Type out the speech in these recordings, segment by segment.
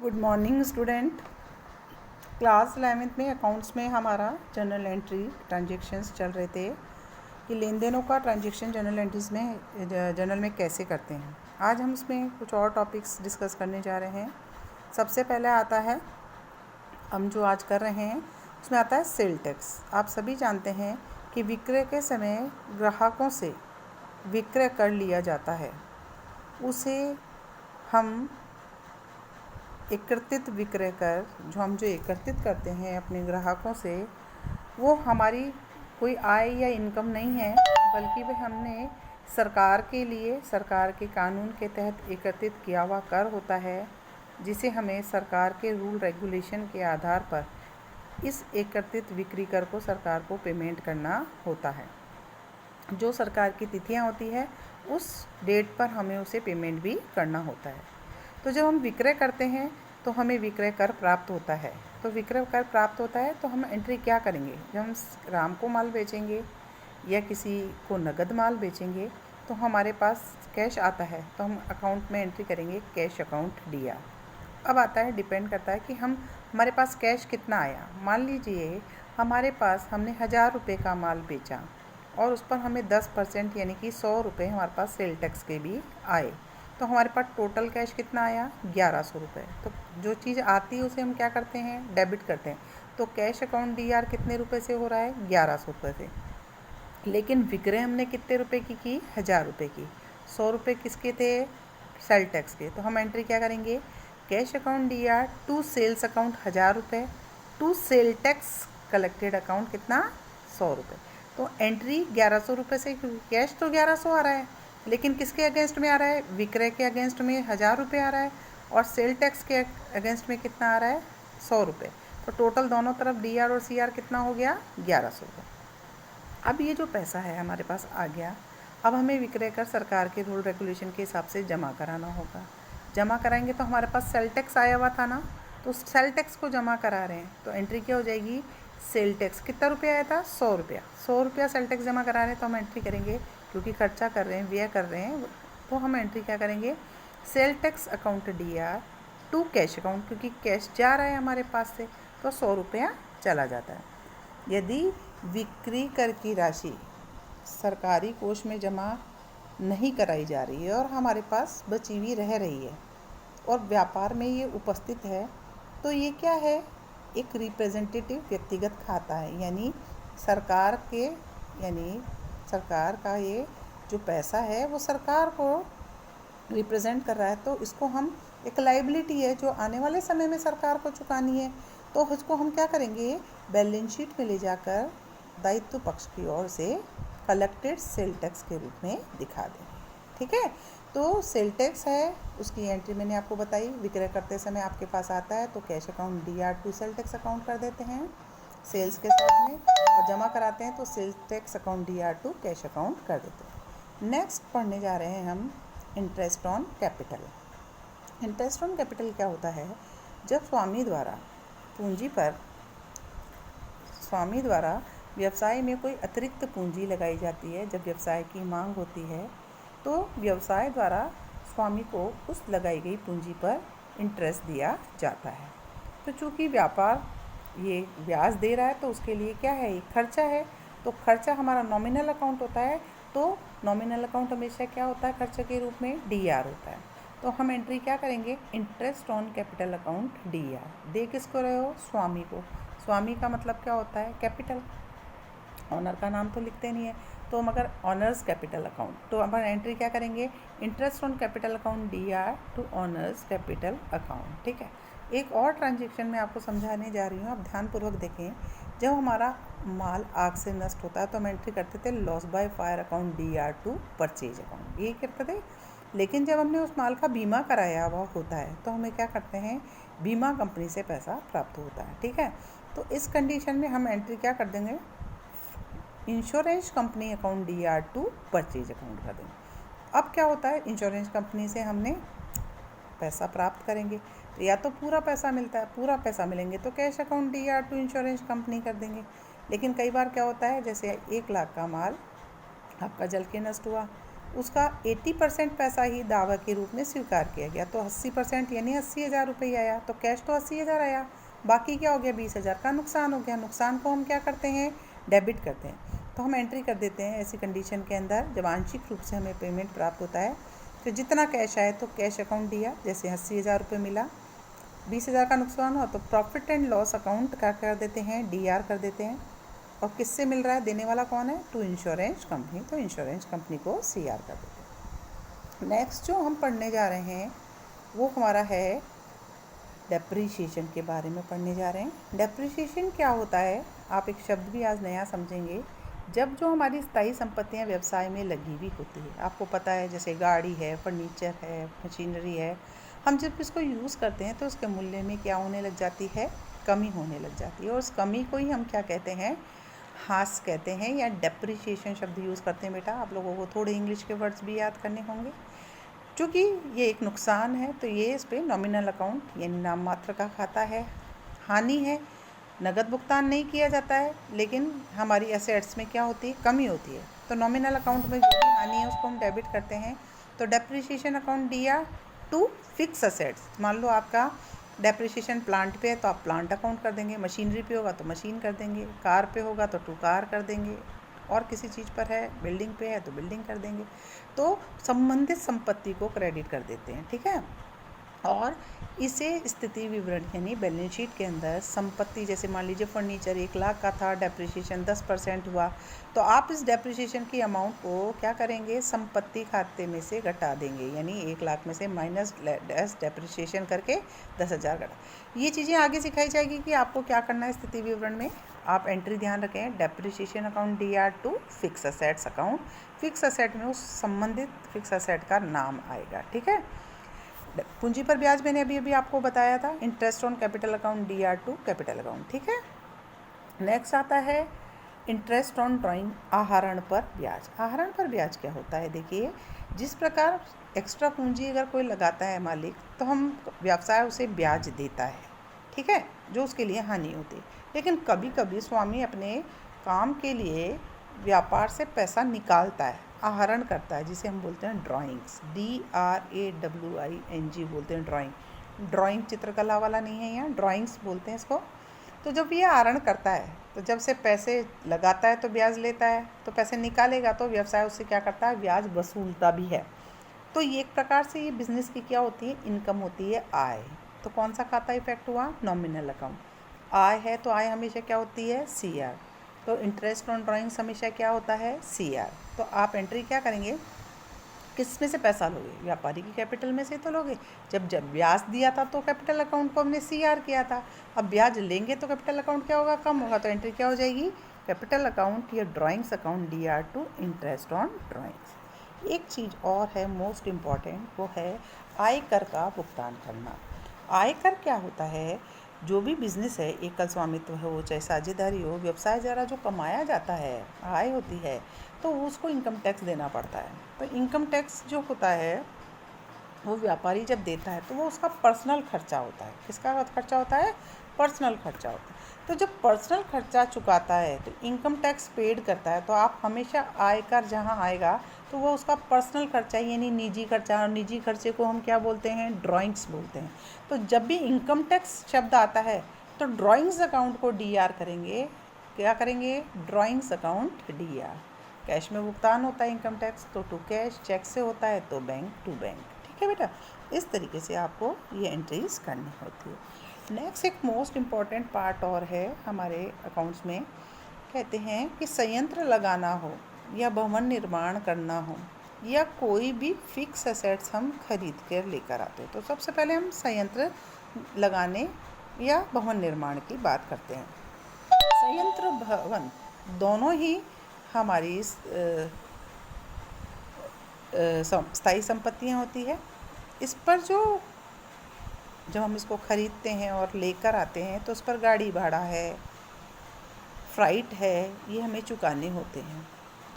Good morning student. Class 11th में accounts में हमारा जर्नल एंट्री ट्रांजेक्शन्स चल रहे थे कि लेन देनों का ट्रांजेक्शन जर्नल एंट्रीज में जर्नल में कैसे करते हैं। आज हम उसमें कुछ और टॉपिक्स डिस्कस करने जा रहे हैं। सबसे पहले आता है, हम जो आज कर रहे हैं उसमें आता है सेल टैक्स। आप सभी जानते हैं कि विक्रय के समय ग्राहकों से विक्रय कर लिया जाता है, उसे हम एकत्रित विक्रय कर जो एकत्रित करते हैं अपने ग्राहकों से, वो हमारी कोई आय या इनकम नहीं है, बल्कि वह हमने सरकार के लिए सरकार के कानून के तहत एकत्रित किया हुआ कर होता है, जिसे हमें सरकार के रूल रेगुलेशन के आधार पर इस एकत्रित बिक्री कर को सरकार को पेमेंट करना होता है। जो सरकार की तिथियां होती है उस डेट पर हमें उसे पेमेंट भी करना होता है। तो जब हम विक्रय करते हैं तो हमें विक्रय कर प्राप्त होता है। तो विक्रय कर प्राप्त होता है तो हम एंट्री क्या करेंगे? जब हम राम को माल बेचेंगे या किसी को नगद माल बेचेंगे तो हमारे पास कैश आता है, तो हम अकाउंट में एंट्री करेंगे कैश अकाउंट दिया। अब आता है, डिपेंड करता है कि हमारे पास कैश कितना आया। मान लीजिए हमारे पास हमने 1000 रुपये का माल बेचा और उस पर हमें 10% यानी कि 100 रुपये हमारे पास सेल टैक्स के भी आए, तो हमारे पास टोटल कैश कितना आया? 1100 रुपये। तो जो चीज़ आती है उसे हम क्या करते हैं? डेबिट करते हैं। तो कैश अकाउंट DR कितने रुपए से हो रहा है? 1100 रुपये से। लेकिन विक्रय हमने कितने रुपए की? 1000 रुपये की। 100 रुपये किसके थे? सेल टैक्स के। तो हम एंट्री क्या करेंगे? Cash account DR to sales account 1000 रुपये to sale tax collected account कितना? 100 रुपये। तो एंट्री 1100 रुपये से, कैश तो 1100 आ रहा है, लेकिन किसके अगेंस्ट में आ रहा है? विक्रय के अगेंस्ट में 1000 रुपये आ रहा है और सेल टैक्स के अगेंस्ट में कितना आ रहा है? 100 रुपये। तो टोटल दोनों तरफ DR और CR कितना हो गया? 1100 रुपये। अब ये जो पैसा है हमारे पास आ गया, अब हमें विक्रय कर सरकार के रूल रेगुलेशन के हिसाब से जमा कराना होगा। जमा कराएंगे तो हमारे पास सेल टैक्स आया हुआ था ना, तो सेल टैक्स को जमा करा रहे हैं, तो एंट्री क्या हो जाएगी? सेल टैक्स कितना रुपया आया था? 100 रुपया। 100 रुपया सेल टैक्स जमा करा रहे हैं तो हम एंट्री करेंगे, क्योंकि खर्चा कर रहे हैं, व्यय कर रहे हैं, तो हम एंट्री क्या करेंगे? Sale tax account DR to cash account, क्योंकि कैश जा रहा है हमारे पास से, तो 100 रुपया चला जाता है। यदि बिक्री कर की राशि सरकारी कोष में जमा नहीं कराई जा रही है और हमारे पास बची हुई रह रही है और व्यापार में ये उपस्थित है, तो ये क्या है? एक रिप्रेजेंटेटिव व्यक्तिगत खाता है, यानी सरकार का ये जो पैसा है वो सरकार को रिप्रेजेंट कर रहा है, तो इसको हम एक लाइबिलिटी है जो आने वाले समय में सरकार को चुकानी है, तो उसको हम क्या करेंगे? बैलेंस शीट में ले जाकर दायित्व पक्ष की ओर से कलेक्टेड सेल टैक्स के रूप में दिखा देंगे। ठीक है, तो सेल टैक्स है, उसकी एंट्री मैंने आपको बताई। विक्रय करते समय आपके पास आता है तो cash account DR to sale tax account कर देते हैं सेल्स के साथ में, और जमा कराते हैं तो sale tax account DR to cash account कर देते हैं। नेक्स्ट पढ़ने जा रहे हैं हम interest on capital. Interest on capital क्या होता है? जब स्वामी द्वारा व्यवसाय में कोई अतिरिक्त पूंजी लगाई जाती है, जब व्यवसाय की मांग होती है तो व्यवसाय द्वारा स्वामी को उस लगाई गई पूंजी पर इंटरेस्ट दिया जाता है। तो चूँकि व्यापार ये ब्याज दे रहा है तो उसके लिए क्या है? एक खर्चा है, तो खर्चा हमारा नॉमिनल अकाउंट होता है, तो नॉमिनल अकाउंट हमेशा क्या होता है खर्चे के रूप में? DR होता है। तो हम एंट्री क्या करेंगे? Interest on capital account DR। दे किसको रहे हो? स्वामी को। स्वामी का मतलब क्या होता है? कैपिटल। ऑनर का नाम तो लिखते नहीं है, तो मगर ऑनर्स कैपिटल अकाउंट, तो हम एंट्री क्या करेंगे? Interest on capital account DR to owner's capital account. ठीक है, एक और ट्रांजेक्शन मैं आपको समझाने जा रही हूँ, आप ध्यानपूर्वक देखें। जब हमारा माल आग से नष्ट होता है तो हम एंट्री करते थे loss by fire account DR to purchase account, ये करते थे। लेकिन जब हमने उस माल का बीमा कराया हुआ होता है तो हमें क्या करते हैं? बीमा कंपनी से पैसा प्राप्त होता है। ठीक है, तो इस कंडीशन में हम एंट्री क्या कर देंगे? Insurance company account DR to purchase account कर देंगे। अब क्या होता है? इंश्योरेंस कंपनी से हमने पैसा प्राप्त करेंगे, तो या तो पूरा पैसा मिलता है, पूरा पैसा मिलेंगे तो cash account DR to insurance company कर देंगे। लेकिन कई बार क्या होता है, जैसे 1 लाख का माल आपका जल के नष्ट हुआ, उसका 80% पैसा ही दावा के रूप में स्वीकार किया गया, तो 80% यानी 80,000 रुपये आया। तो कैश तो 80,000 आया, बाकी क्या हो गया, 20,000 का नुकसान हो गया। नुकसान को हम क्या करते हैं, डेबिट करते हैं। तो हम एंट्री कर देते हैं ऐसी कंडीशन के अंदर जब आंशिक रूप से हमें पेमेंट प्राप्त होता है। तो जितना कैश आए तो कैश अकाउंट दिया, जैसे 80,000 रुपये मिला, 20,000 का नुकसान हुआ तो प्रॉफिट एंड लॉस अकाउंट क्या कर देते हैं, DR कर देते हैं। और किससे मिल रहा है, देने वाला कौन है, टू इंश्योरेंस कंपनी, तो इंश्योरेंस कंपनी को CR कर देते हैं। नेक्स्ट जो हम पढ़ने जा रहे हैं वो हमारा है डेप्रीशिएशन के बारे में पढ़ने जा रहे हैं। डेप्रीशिएशन क्या होता है, आप एक शब्द भी आज नया समझेंगे। जब जो हमारी स्थायी संपत्तियां व्यवसाय में लगी हुई होती है, आपको पता है जैसे गाड़ी है, फर्नीचर है, मशीनरी है, हम जब इसको यूज़ करते हैं तो उसके मूल्य में क्या होने लग जाती है, कमी होने लग जाती है। और उस कमी को ही हम क्या कहते हैं, ह्रास कहते हैं या डेप्रीशिएशन शब्द यूज़ करते हैं। बेटा आप लोगों को थोड़े इंग्लिश के वर्ड्स भी याद करने होंगे। चूँकि ये एक नुकसान है तो ये इस पर नॉमिनल अकाउंट यानी नाम मात्र का खाता है। हानि है, नगद भुगतान नहीं किया जाता है, लेकिन हमारी एसेट्स में क्या होती है, कमी होती है। तो नॉमिनल अकाउंट में जो भी हानि है उसको हम डेबिट करते हैं। तो डेप्रीशिएशन अकाउंट दिया टू फिक्स असेट्स। मान लो आपका डेप्रीशिएशन प्लांट पे है तो आप प्लांट अकाउंट कर देंगे, मशीनरी पे होगा तो मशीन कर देंगे, कार पे होगा तो टू कार कर देंगे, और किसी चीज़ पर है, बिल्डिंग पे है तो बिल्डिंग कर देंगे। तो संबंधित संपत्ति को क्रेडिट कर देते हैं, ठीक है। और इसे स्थिति विवरण यानी बैलेंस शीट के अंदर संपत्ति, जैसे मान लीजिए फर्नीचर 1 लाख का था, डेप्रीशिएशन 10% हुआ, तो आप इस डेप्रीशिएशन की अमाउंट को क्या करेंगे, संपत्ति खाते में से घटा देंगे, यानी 1 लाख में से माइनस डेप्रीशिएशन करके 10,000 घटा। ये चीज़ें आगे सिखाई जाएगी कि आपको क्या करना है स्थिति विवरण में। आप एंट्री ध्यान रखें, depreciation account DR to fix assets account. Fix asset में उस संबंधित फिक्स असेट का नाम आएगा, ठीक है। पूंजी पर ब्याज मैंने अभी आपको बताया था, interest on capital account DR to capital account, ठीक है। नेक्स्ट आता है इंटरेस्ट ऑन ड्राइंग, आहरण पर ब्याज। आहरण पर ब्याज क्या होता है, देखिए जिस प्रकार एक्स्ट्रा पूंजी अगर कोई लगाता है मालिक तो हम व्यवसाय उसे ब्याज देता है, ठीक है, जो उसके लिए हानि होती है। लेकिन कभी कभी स्वामी अपने काम के लिए व्यापार से पैसा निकालता है, आहरण करता है, जिसे हम बोलते हैं ड्राइंग्स, DRAWING बोलते हैं ड्राइंग। ड्राइंग चित्रकला वाला नहीं है, यहाँ ड्राइंग्स बोलते हैं इसको। तो जब ये आहरण करता है तो जब से पैसे लगाता है तो ब्याज लेता है, तो पैसे निकालेगा तो व्यवसाय उससे क्या करता है, ब्याज वसूलता भी है। तो ये एक प्रकार से ये बिजनेस की क्या होती है, इनकम होती है, आय। तो कौन सा खाता इफेक्ट हुआ, नॉमिनल अकाउंट। आय है तो आय हमेशा क्या होती है, CR। तो इंटरेस्ट ऑन ड्राइंग्स हमेशा क्या होता है, CR। तो आप एंट्री क्या करेंगे, किस में से पैसा लोगे, व्यापारी की कैपिटल में से तो लोगे। जब ब्याज दिया था तो कैपिटल अकाउंट को हमने CR किया था, अब ब्याज लेंगे तो कैपिटल अकाउंट क्या होगा, कम होगा। तो एंट्री क्या हो जाएगी, कैपिटल अकाउंट या drawings account DR to interest on drawings. एक चीज़ और है मोस्ट इम्पॉर्टेंट, वो है आयकर का भुगतान करना। आयकर क्या होता है, जो भी बिजनेस है, एकल स्वामित्व हो चाहे साझेदारी हो, व्यवसाय द्वारा जो कमाया जाता है, आय होती है, तो उसको इनकम टैक्स देना पड़ता है। तो इनकम टैक्स जो होता है वो व्यापारी जब देता है तो वो उसका पर्सनल खर्चा होता है। किसका खर्चा होता है, पर्सनल खर्चा होता है। तो जब पर्सनल खर्चा चुकाता है तो इनकम टैक्स पेड करता है, तो आप हमेशा आयकर जहाँ आएगा तो वो उसका पर्सनल खर्चा यानी निजी खर्चा, और निजी खर्चे को हम क्या बोलते हैं, ड्राइंग्स बोलते हैं। तो जब भी इनकम टैक्स शब्द आता है तो ड्राइंग्स अकाउंट को DR करेंगे, क्या करेंगे, ड्राइंग्स अकाउंट DR। कैश में भुगतान होता है इनकम टैक्स तो टू कैश, चेक से होता है तो बैंक टू बैंक, ठीक है बेटा। इस तरीके से आपको ये एंट्रीज करनी होती है। नेक्स्ट एक मोस्ट इम्पॉर्टेंट पार्ट और है हमारे अकाउंट्स में, कहते हैं कि संयंत्र लगाना हो या भवन निर्माण करना हो या कोई भी फिक्स एसेट्स हम खरीद कर लेकर आते हैं, तो सबसे पहले हम संयंत्र लगाने या भवन निर्माण की बात करते हैं। संयंत्र भवन दोनों ही हमारी स्थायी संपत्तियाँ होती है। इस पर जब हम इसको ख़रीदते हैं और लेकर आते हैं तो उस पर गाड़ी भाड़ा है, फ्राइट है, ये हमें चुकाने होते हैं,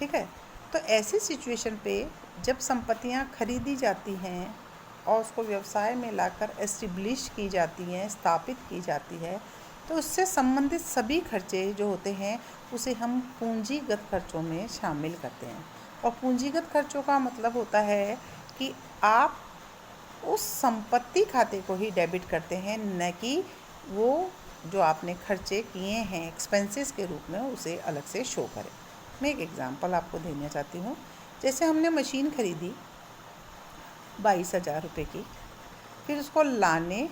ठीक है। तो ऐसी सिचुएशन पे जब संपत्तियाँ खरीदी जाती हैं और उसको व्यवसाय में लाकर एस्टेब्लिश की जाती हैं, स्थापित की जाती है, तो उससे संबंधित सभी खर्चे जो होते हैं उसे हम पूंजीगत खर्चों में शामिल करते हैं। और पूंजीगत खर्चों का मतलब होता है कि आप उस संपत्ति खाते को ही डेबिट करते हैं, न कि वो जो आपने खर्चे किए हैं एक्सपेंसेस के रूप में उसे अलग से शो करें। मैं एक एग्ज़ाम्पल आपको देना चाहती हूँ। जैसे हमने मशीन ख़रीदी 22,000 रुपये की, फिर उसको लाने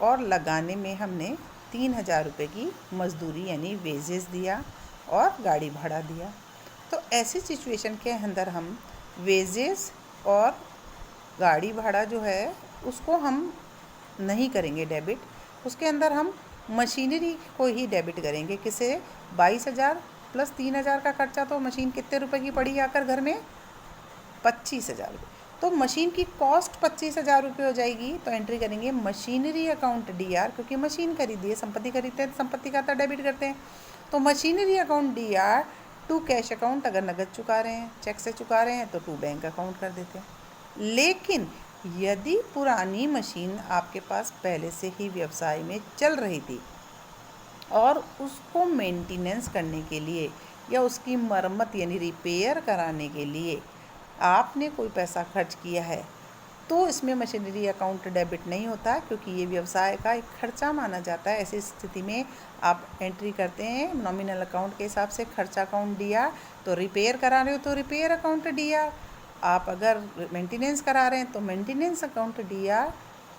और लगाने में हमने 3,000 रुपये की मजदूरी यानी वेजेस दिया और गाड़ी भाड़ा दिया। तो ऐसी सिचुएशन के अंदर हम वेजेस और गाड़ी भाड़ा जो है उसको हम नहीं करेंगे डेबिट, उसके अंदर हम मशीनरी को ही डेबिट करेंगे। किसे? 22,000 प्लस 3,000 का खर्चा, तो मशीन कितने रुपए की पड़ी आकर घर में? 25,000 रुपये। तो मशीन की कॉस्ट 25,000 रुपये हो जाएगी। तो एंट्री करेंगे मशीनरी अकाउंट DR, क्योंकि मशीन खरीदी है, संपत्ति खरीदते हैं, संपत्ति खाता डेबिट करते हैं। तो machinery account DR to cash account, अगर नगद चुका रहे हैं, चेक से चुका रहे हैं तो टू बैंक अकाउंट कर देते हैं। लेकिन यदि पुरानी मशीन आपके पास पहले से ही व्यवसाय में चल रही थी और उसको मेंटेनेंस करने के लिए या उसकी मरम्मत यानी रिपेयर कराने के लिए आपने कोई पैसा खर्च किया है, तो इसमें मशीनरी अकाउंट डेबिट नहीं होता, क्योंकि ये व्यवसाय का एक खर्चा माना जाता है। ऐसी स्थिति में आप एंट्री करते हैं नॉमिनल अकाउंट के हिसाब से खर्चा अकाउंट DR। तो रिपेयर करा रहे हो तो रिपेयर अकाउंट DR, आप अगर मेंटेनेंस करा रहे हैं तो maintenance account DR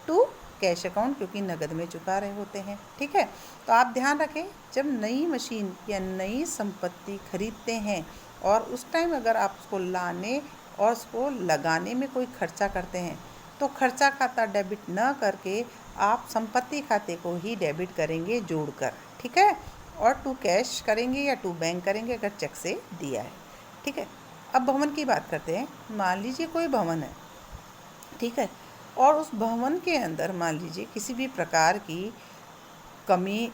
to cash account, क्योंकि नगद में चुका रहे होते हैं। ठीक है, तो आप ध्यान रखें, जब नई मशीन या नई संपत्ति खरीदते हैं और उस टाइम अगर आप उसको लाने और उसको लगाने में कोई खर्चा करते हैं, तो खर्चा खाता डेबिट न करके आप संपत्ति खाते को ही डेबिट करेंगे जोड़कर। ठीक है, और टू कैश करेंगे या टू बैंक करेंगे अगर चेक से दिया है। ठीक है, अब भवन की बात करते हैं। मान लीजिए कोई भवन है, ठीक है, और उस भवन के अंदर मान लीजिए किसी भी प्रकार की कमी,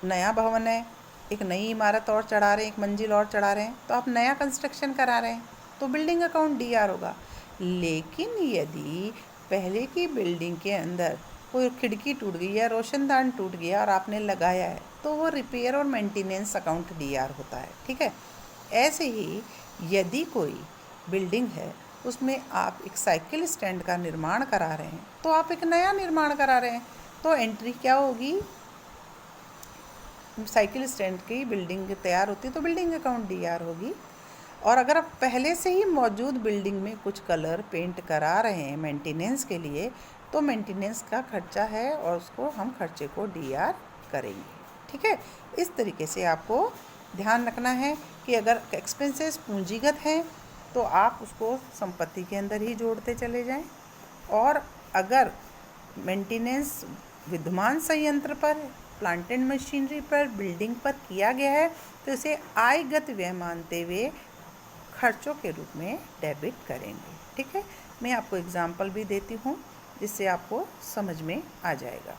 नया भवन है, एक नई इमारत और चढ़ा रहे हैं, एक मंजिल और चढ़ा रहे हैं, तो आप नया कंस्ट्रक्शन करा रहे हैं तो बिल्डिंग अकाउंट DR होगा। लेकिन यदि पहले की बिल्डिंग के अंदर कोई खिड़की टूट गई या रोशनदान टूट गया और आपने लगाया है, तो वो रिपेयर और मेंटेनेंस अकाउंट DR होता है। ठीक है, ऐसे ही यदि कोई बिल्डिंग है उसमें आप एक साइकिल स्टैंड का निर्माण करा रहे हैं, तो आप एक नया निर्माण करा रहे हैं, तो एंट्री क्या होगी? साइकिल स्टैंड की बिल्डिंग तैयार होती है तो बिल्डिंग अकाउंट DR होगी। और अगर आप पहले से ही मौजूद बिल्डिंग में कुछ कलर पेंट करा रहे हैं मेंटेनेंस के लिए, तो मेंटेनेंस का खर्चा है और उसको हम खर्चे को DR करेंगे। ठीक है, इस तरीके से आपको ध्यान रखना है कि अगर एक्सपेंसेस पूंजीगत हैं तो आप उसको संपत्ति के अंदर ही जोड़ते चले जाएं, और अगर मेंटेनेंस विद्यमान संयंत्र पर, प्लांट एंड मशीनरी पर, बिल्डिंग पर किया गया है, तो इसे आयगत व्यय मानते हुए खर्चों के रूप में डेबिट करेंगे। ठीक है, मैं आपको एग्जाम्पल भी देती हूँ जिससे आपको समझ में आ जाएगा।